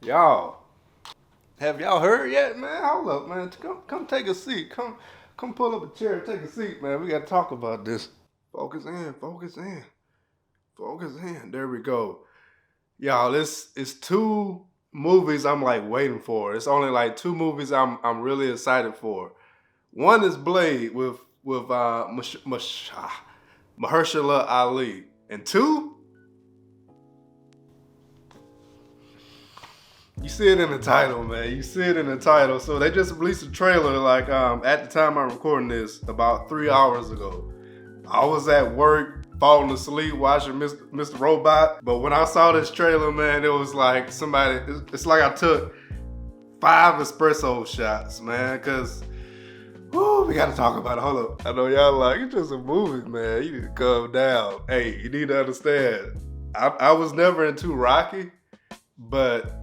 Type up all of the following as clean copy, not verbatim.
Y'all, have y'all heard yet, man? Hold up, man. Come take a seat. Come pull up a chair, take a seat, man. We got to talk about this. Focus in, focus in, focus in. There we go. Y'all, it's two movies I'm like waiting for. It's only like two movies I'm really excited for. One is Blade with Mahershala Ali, and two, you see it in the title, man. You see it in the title. So they just released a trailer like at the time I'm recording this about 3 hours ago. I was at work, falling asleep, watching Mr. Robot. But when I saw this trailer, man, it was like somebody, it's like I took 5 espresso shots, man, because, we got to talk about it. Hold up. I know y'all like, it's just a movie, man. You need to calm down. Hey, you need to understand. I was never into Rocky, but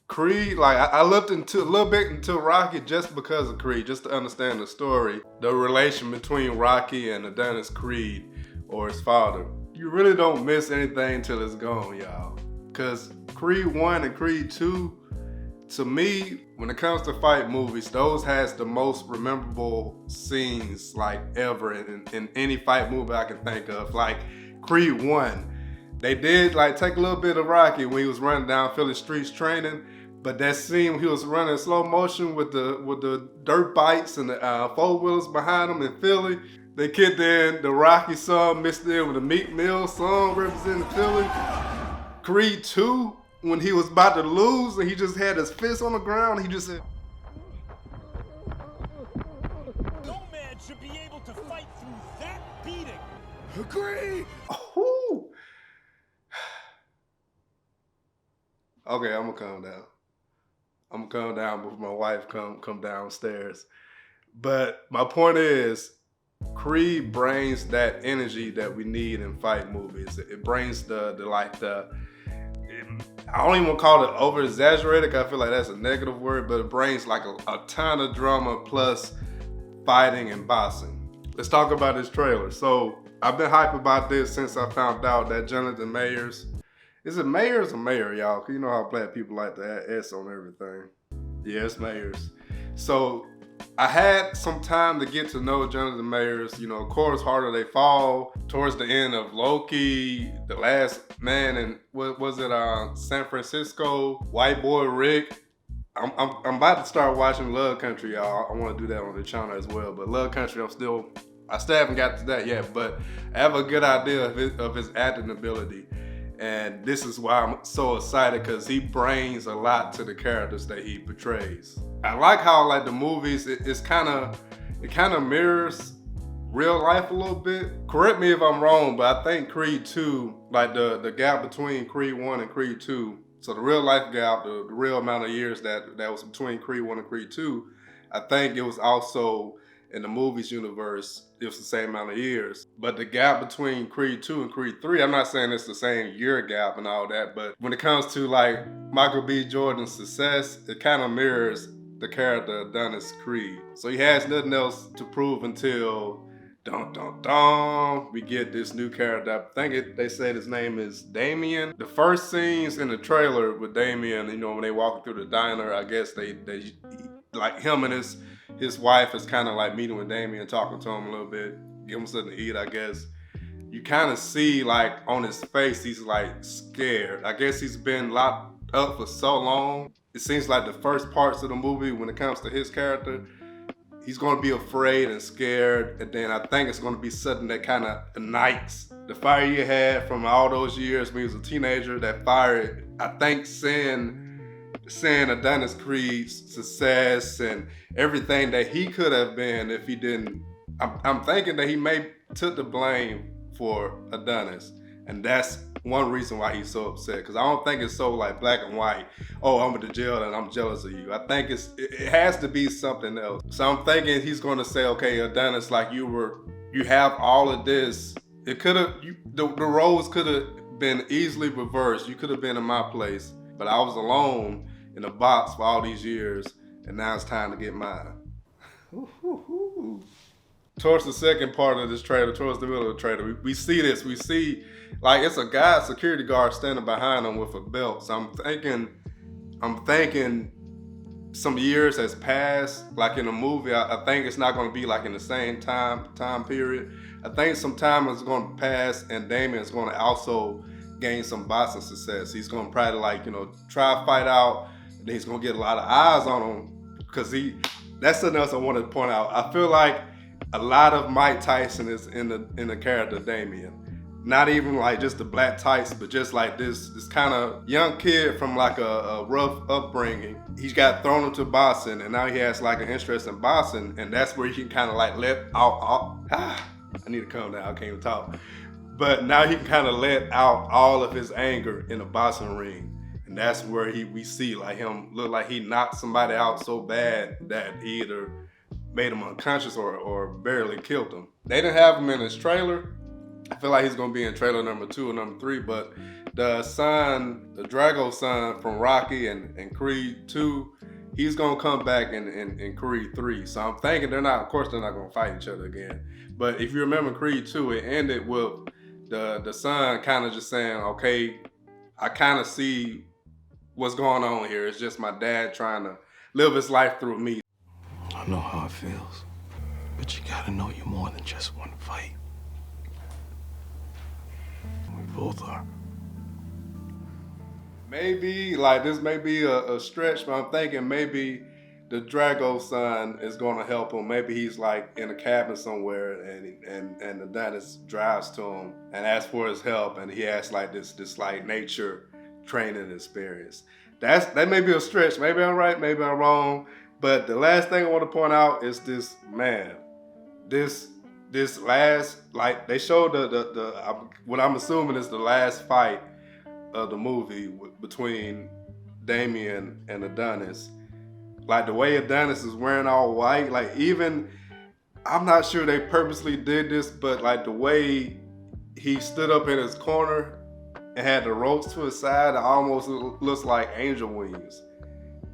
Creed, like I looked into a little bit into Rocky just because of Creed, just to understand the story, the relation between Rocky and Adonis Creed, or his father. You really don't miss anything till it's gone, y'all. Cause Creed 1 and Creed 2, to me, when it comes to fight movies, those has the most memorable scenes like ever in any fight movie I can think of. Like Creed 1, they did like take a little bit of Rocky when he was running down Philly streets training. But that scene when he was running in slow motion with the dirt bikes and the 4-wheelers behind him in Philly, they kicked in the Rocky song mixed in with the Meek Mill song representing Philly. Creed 2, when he was about to lose and he just had his fist on the ground, he just said, "No man should be able to fight through that beating." Agree. Oh. Okay, I'm gonna calm down. I'm gonna calm down before my wife come downstairs. But my point is, Creed brings that energy that we need in fight movies. It brings I don't even want to call it over exaggerated, I feel like that's a negative word, but it brings like a ton of drama plus fighting and boxing. Let's talk about this trailer. So I've been hyped about this since I found out that Jonathan Mayers, is it Mayers or Mayer, y'all? Cause you know how black people like to add S on everything. Yeah, it's Mayers. So I had some time to get to know Jonathan Mayers. You know, of course, Harder They Fall, towards the end of Loki, The Last Man, and what was it, San Francisco, White Boy Rick. I'm about to start watching Love Country, y'all. I want to do that on the channel as well. But Love Country, I still haven't got to that yet, but I have a good idea of his acting ability. And this is why I'm so excited, because he brings a lot to the characters that he portrays. I like how like the movies, it kind of mirrors real life a little bit. Correct me if I'm wrong, but I think Creed 2, like the gap between Creed 1 and Creed 2, so the real life gap, the real amount of years that was between Creed 1 and Creed 2, I think it was also in the movies universe, it was the same amount of years. But the gap between Creed 2 and Creed 3, I'm not saying it's the same year gap and all that, but when it comes to like Michael B. Jordan's success, it kind of mirrors the character Adonis Creed. So he has nothing else to prove until we get this new character. I think they said his name is Damian. The first scenes in the trailer with Damian, you know, when they walking through the diner, I guess they like him and his wife is kind of like meeting with Damian, talking to him a little bit, give him something to eat, I guess. You kind of see like on his face, he's like scared. I guess he's been locked up for so long. It seems like the first parts of the movie, when it comes to his character, he's going to be afraid and scared. And then I think it's going to be something that kind of ignites the fire he had from all those years when he was a teenager. That fire, I think, seeing Adonis Creed's success and everything that he could have been if he didn't. I'm thinking that he may took the blame for Adonis, and that's one reason why he's so upset. Because I don't think it's so like black and white. Oh, I'm in the jail and I'm jealous of you. I think it has to be something else. So I'm thinking he's going to say, okay, Adonis, like you have all of this. It could have the roles could have been easily reversed. You could have been in my place, but I was alone in a box for all these years, and now it's time to get mine. Towards the second part of this trailer, towards the middle of the trailer, we see this. We see like it's a guy, security guard standing behind him with a belt. So I'm thinking I'm thinking some years has passed, like in a movie. I think it's not going to be like in the same time period. I think some time is going to pass, and Damian is going to also gain some boxing success. He's going to probably like, you know, try to fight out, and he's going to get a lot of eyes on him, because that's something else I wanted to point out. I feel like a lot of Mike Tyson is in the character of Damian. Not even like just the black tights, but just like this kind of young kid from like a rough upbringing. He's got thrown into boxing, and now he has like an interest in boxing, and that's where he can kind of like let out. I need to calm down. I can't even talk. But now he can kind of let out all of his anger in the boxing ring, and that's where we see like him look like he knocked somebody out so bad that he either made him unconscious or barely killed him. They didn't have him in his trailer. I feel like he's gonna be in trailer number 2 or number 3, but the Drago son from Rocky and Creed 2, he's gonna come back in Creed 3. So I'm thinking of course they're not gonna fight each other again. But if you remember Creed 2, it ended with the son kind of just saying, okay, I kind of see what's going on here. It's just my dad trying to live his life through me. I know how it feels, but you gotta know you're more than just one fight. We both are. Maybe, like, this may be a stretch, but I'm thinking maybe the Drago son is going to help him. Maybe he's like in a cabin somewhere, and Adonis drives to him and asks for his help, and he has like this like nature training experience. That may be a stretch. Maybe I'm right, maybe I'm wrong. But the last thing I want to point out is this last, like, they showed what I'm assuming is the last fight of the movie between Damian and Adonis. Like, the way Adonis is wearing all white, like, even, I'm not sure they purposely did this, but like the way he stood up in his corner and had the ropes to his side, it almost looks like angel wings.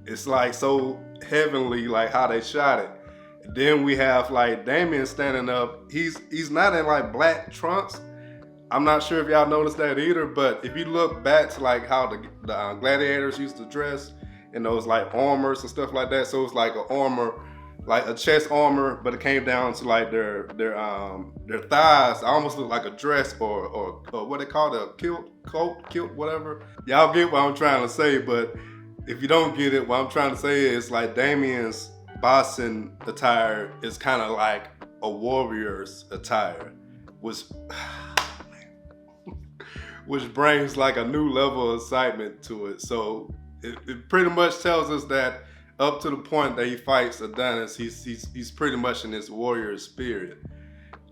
It's like so heavenly, like how they shot it. And then we have like Damian standing up. He's not in like black trunks. I'm not sure if y'all noticed that either, but if you look back to like how the gladiators used to dress in those like armors and stuff like that, so it's like an armor, like a chest armor, but it came down to like their thighs. It almost looked like a dress or what they call it, a kilt, whatever. Y'all get what I'm trying to say, but if you don't get it, what I'm trying to say is like Damian's boxing attire is kind of like a warrior's attire, which brings like a new level of excitement to it. So it pretty much tells us that up to the point that he fights Adonis, he's pretty much in this warrior spirit.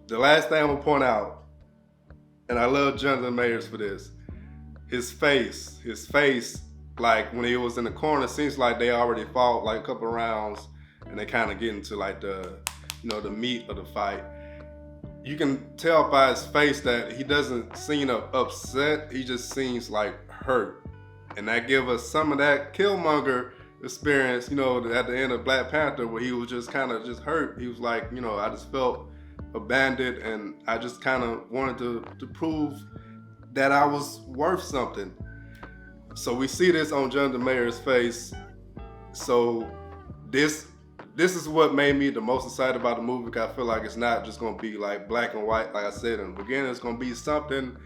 The last thing I'm gonna point out, and I love Jonathan Mayers for this, his face, like when he was in the corner, seems like they already fought like a couple rounds and they kind of get into like the meat of the fight. You can tell by his face that he doesn't seem upset, he just seems like hurt. And that gives us some of that Killmonger experience, at the end of Black Panther, where he was just kind of just hurt. He was like, I just felt abandoned, and I just kind of wanted to prove that I was worth something. So we see this on Jonathan Mayer's face. So this is what made me the most excited about the movie, because I feel like it's not just gonna be like black and white, like I said in the beginning. It's gonna be something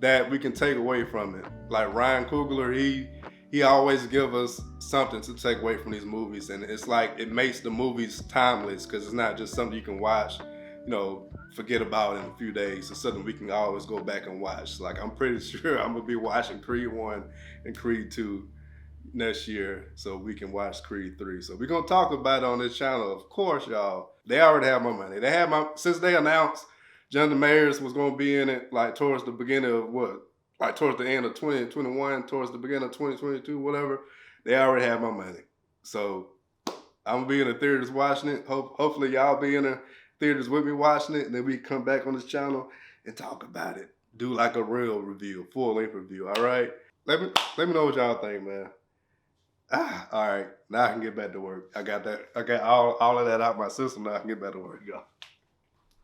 that we can take away from it. Like Ryan Coogler, he always give us something to take away from these movies, and it's like it makes the movies timeless, because it's not just something you can watch, forget about in a few days. It's something we can always go back and watch. Like, I'm pretty sure I'm gonna be watching Creed 1 and Creed 2 next year, so we can watch Creed 3. So we're gonna talk about it on this channel. Of course, y'all, they already have my money. They have since they announced Jonathan Mayers was gonna be in it, like towards the beginning of towards the end of 2021, towards the beginning of 2022, whatever. They already have my money. So I'm gonna be in the theaters watching it. Hopefully y'all be in the theaters with me watching it, and then we come back on this channel and talk about it. Do like a real review, full-length review, all right? Let me know what y'all think, man. All right, now I can get back to work. I got all of that out of my system. Now I can get back to work, y'all.